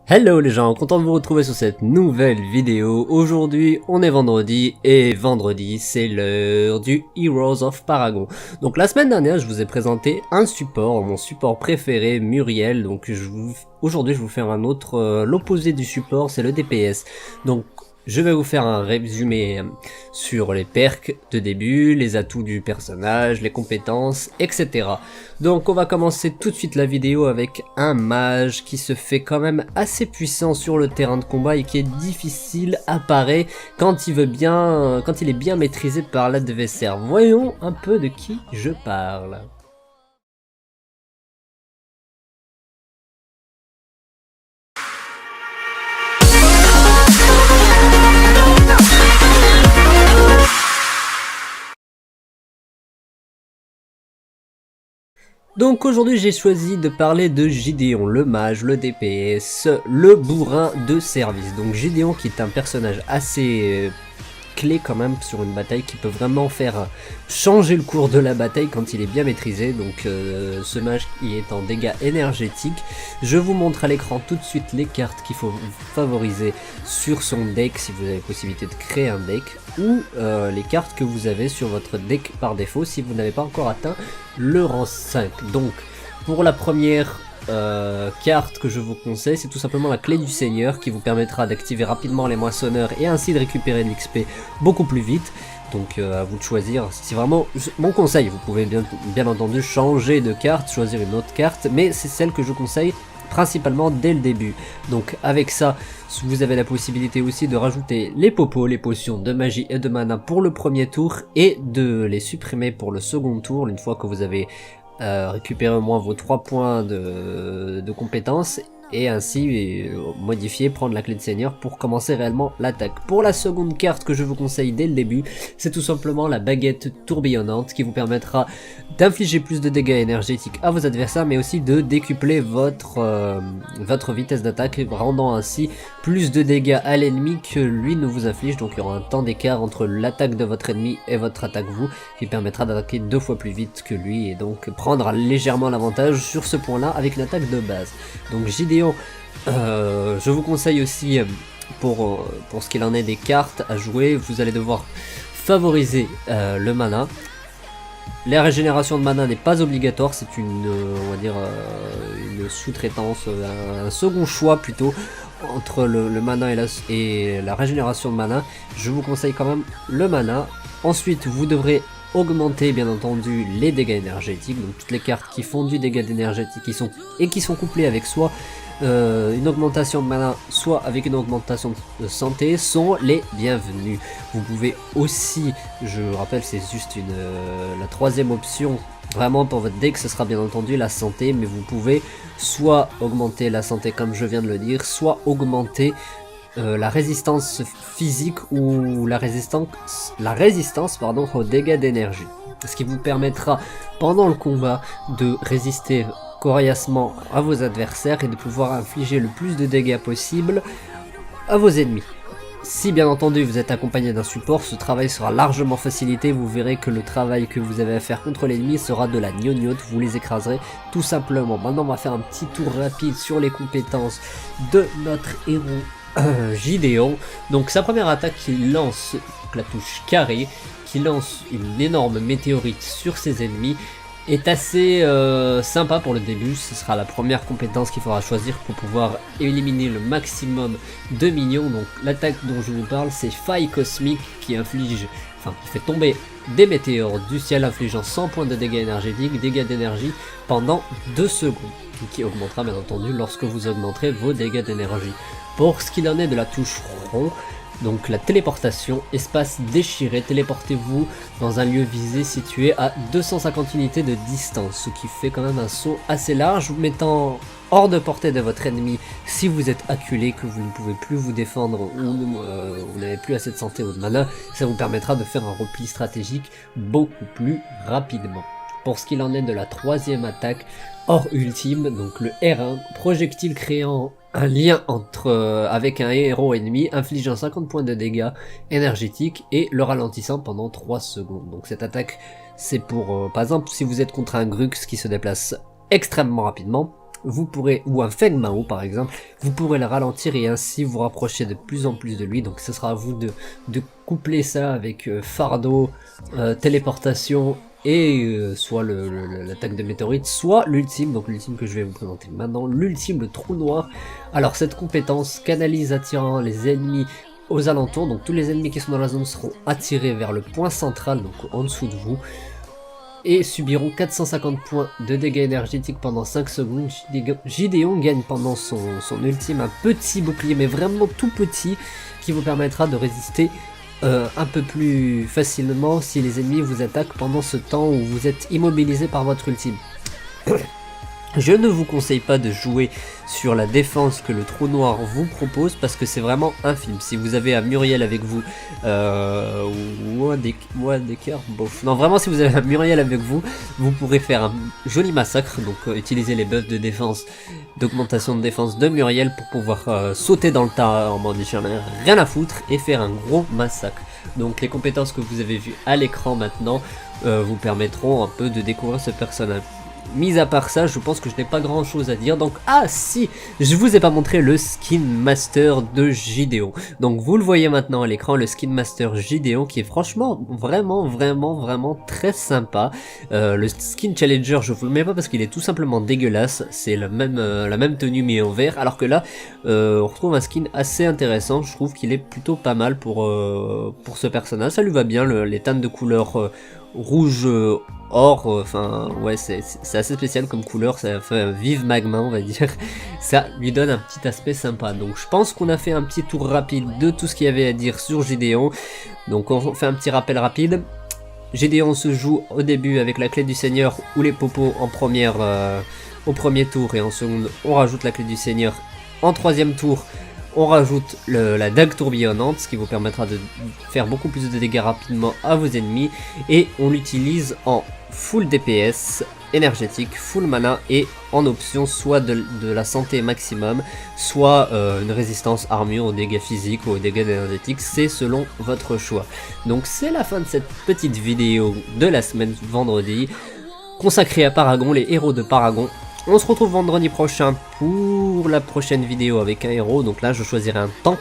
Hello les gens, content de vous retrouver sur cette nouvelle vidéo. Aujourd'hui on est vendredi et vendredi c'est l'heure du Heroes of Paragon. Donc la semaine dernière je vous ai présenté un support, mon support préféré Muriel. Donc aujourd'hui je vais vous faire un autre, l'opposé du support, c'est le DPS. Donc je vais vous faire un résumé sur les perks de début, les atouts du personnage, les compétences, etc. Donc on va commencer tout de suite la vidéo avec un mage qui se fait quand même assez puissant sur le terrain de combat et qui est difficile à parer quand il est bien maîtrisé par l'adversaire. Voyons un peu de qui je parle. Donc aujourd'hui j'ai choisi de parler de Gideon, le mage, le DPS, le bourrin de service. Donc Gideon qui est un personnage assez clé quand même sur une bataille, qui peut vraiment faire changer le cours de la bataille quand il est bien maîtrisé. Donc ce mage qui est en dégâts énergétiques. Je vous montre à l'écran tout de suite les cartes qu'il faut favoriser sur son deck si vous avez la possibilité de créer un deck, ou les cartes que vous avez sur votre deck par défaut si vous n'avez pas encore atteint le rang 5. Donc pour la première carte que je vous conseille, c'est tout simplement la clé du seigneur qui vous permettra d'activer rapidement les moissonneurs et ainsi de récupérer de l'XP beaucoup plus vite. Donc à vous de choisir, c'est vraiment mon conseil. Vous pouvez bien entendu changer de carte, choisir une autre carte, mais c'est celle que je conseille principalement dès le début. Donc avec ça, vous avez la possibilité aussi de rajouter les popos, les potions de magie et de mana pour le premier tour et de les supprimer pour le second tour, une fois que vous avez récupérer au moins vos 3 points de compétences, et ainsi modifier, prendre la clé de seigneur pour commencer réellement l'attaque. Pour la seconde carte que je vous conseille dès le début, c'est tout simplement la baguette tourbillonnante qui vous permettra d'infliger plus de dégâts énergétiques à vos adversaires, mais aussi de décupler votre vitesse d'attaque, rendant ainsi plus de dégâts à l'ennemi que lui ne vous inflige. Donc il y aura un temps d'écart entre l'attaque de votre ennemi et votre attaque vous, qui permettra d'attaquer 2 fois plus vite que lui et donc prendre légèrement l'avantage sur ce point là avec une attaque de base. Donc Gideon, je vous conseille aussi pour ce qu'il en est des cartes à jouer, vous allez devoir favoriser le mana. La régénération de mana n'est pas obligatoire, c'est une, on va dire, une sous-traitance, un second choix plutôt, entre le mana et la régénération de mana. Je vous conseille quand même le mana. Ensuite, vous devrez augmenter bien entendu les dégâts énergétiques, donc toutes les cartes qui font du dégât énergétique qui sont couplées avec soit une augmentation de mana, soit avec une augmentation de santé, sont les bienvenus. Vous pouvez aussi, je rappelle, c'est juste la troisième option vraiment pour votre deck, ce sera bien entendu la santé, mais vous pouvez soit augmenter la santé comme je viens de le dire, soit augmenter la résistance physique ou la résistance aux dégâts d'énergie. Ce qui vous permettra pendant le combat de résister coriacement à vos adversaires et de pouvoir infliger le plus de dégâts possible à vos ennemis. Si bien entendu vous êtes accompagné d'un support, ce travail sera largement facilité. Vous verrez que le travail que vous avez à faire contre l'ennemi sera de la gnognotte, vous les écraserez tout simplement. Maintenant on va faire un petit tour rapide sur les compétences de notre héros Gideon. Donc sa première attaque, il lance la touche carré, qui lance une énorme météorite sur ses ennemis, est assez sympa pour le début. Ce sera la première compétence qu'il faudra choisir pour pouvoir éliminer le maximum de minions. Donc l'attaque dont je vous parle, c'est Faille Cosmique, qui fait tomber des météores du ciel, infligeant 100 points de dégâts énergétiques, dégâts d'énergie pendant 2 secondes, qui augmentera bien entendu lorsque vous augmenterez vos dégâts d'énergie. Pour ce qu'il en est de la touche rond, donc la téléportation, espace déchiré, téléportez-vous dans un lieu visé situé à 250 unités de distance, ce qui fait quand même un saut assez large, vous mettant hors de portée de votre ennemi si vous êtes acculé, que vous ne pouvez plus vous défendre ou vous n'avez plus assez de santé ou de mana. Ça vous permettra de faire un repli stratégique beaucoup plus rapidement. Pour ce qu'il en est de la troisième attaque, hors ultime, donc le R1, projectile créant un lien avec un héros ennemi, infligeant 50 points de dégâts énergétiques et le ralentissant pendant 3 secondes. Donc cette attaque, c'est pour, par exemple, si vous êtes contre un Grux qui se déplace extrêmement rapidement, vous pourrez, ou un Feng Mao par exemple, vous pourrez le ralentir et ainsi vous rapprocher de plus en plus de lui. Donc ce sera à vous de coupler ça avec fardeau, téléportation et soit l'attaque de météorite, soit l'ultime, donc l'ultime que je vais vous présenter maintenant, l'ultime, le trou noir. Alors cette compétence canalise attirant les ennemis aux alentours, donc tous les ennemis qui sont dans la zone seront attirés vers le point central, donc en dessous de vous, et subiront 450 points de dégâts énergétiques pendant 5 secondes. Gideon gagne pendant son ultime un petit bouclier, mais vraiment tout petit, qui vous permettra de résister un peu plus facilement si les ennemis vous attaquent pendant ce temps où vous êtes immobilisé par votre ultime. Je ne vous conseille pas de jouer sur la défense que le trou noir vous propose parce que c'est vraiment infime. Si vous avez un Muriel avec vous, ou un Decker, bof. Non, vraiment, si vous avez un Muriel avec vous, vous pourrez faire un joli massacre. Donc, utiliser les buffs de défense, d'augmentation de défense de Muriel pour pouvoir sauter dans le tas en mode j'en ai rien à foutre et faire un gros massacre. Donc, les compétences que vous avez vues à l'écran maintenant vous permettront un peu de découvrir ce personnage. Mis à part ça, je pense que je n'ai pas grand chose à dire. Donc, ah si, je vous ai pas montré le Skin Master de Gideon. Donc, vous le voyez maintenant à l'écran, le Skin Master Gideon, qui est franchement vraiment très sympa. Le Skin Challenger, je vous le mets pas parce qu'il est tout simplement dégueulasse. C'est la même tenue mais en vert. Alors que là, on retrouve un skin assez intéressant. Je trouve qu'il est plutôt pas mal pour ce personnage. Ça lui va bien, les teintes de couleur rouge or, enfin ouais, c'est assez spécial comme couleur, ça fait un vive magma on va dire, ça lui donne un petit aspect sympa. Donc je pense qu'on a fait un petit tour rapide de tout ce qu'il y avait à dire sur Gideon. Donc on fait un petit rappel rapide. Gideon se joue au début avec la clé du seigneur ou les popos en première, au premier tour, et en seconde on rajoute la clé du seigneur. En troisième tour on rajoute la dague tourbillonnante, ce qui vous permettra de faire beaucoup plus de dégâts rapidement à vos ennemis, et on l'utilise en full DPS énergétique, full mana, et en option soit de la santé maximum, soit une résistance armure aux dégâts physiques ou aux dégâts énergétiques, c'est selon votre choix. Donc c'est la fin de cette petite vidéo de la semaine vendredi, consacrée à Paragon, les héros de Paragon. On se retrouve vendredi prochain pour la prochaine vidéo avec un héros. Donc là, je choisirai un tank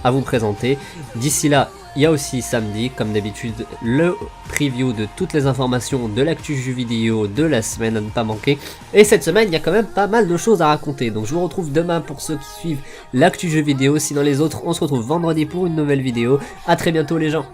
à vous présenter. D'ici là, il y a aussi samedi, comme d'habitude, le preview de toutes les informations de l'actu jeu vidéo de la semaine à ne pas manquer. Et cette semaine, il y a quand même pas mal de choses à raconter. Donc je vous retrouve demain pour ceux qui suivent l'actu jeu vidéo. Sinon les autres, on se retrouve vendredi pour une nouvelle vidéo. A très bientôt les gens.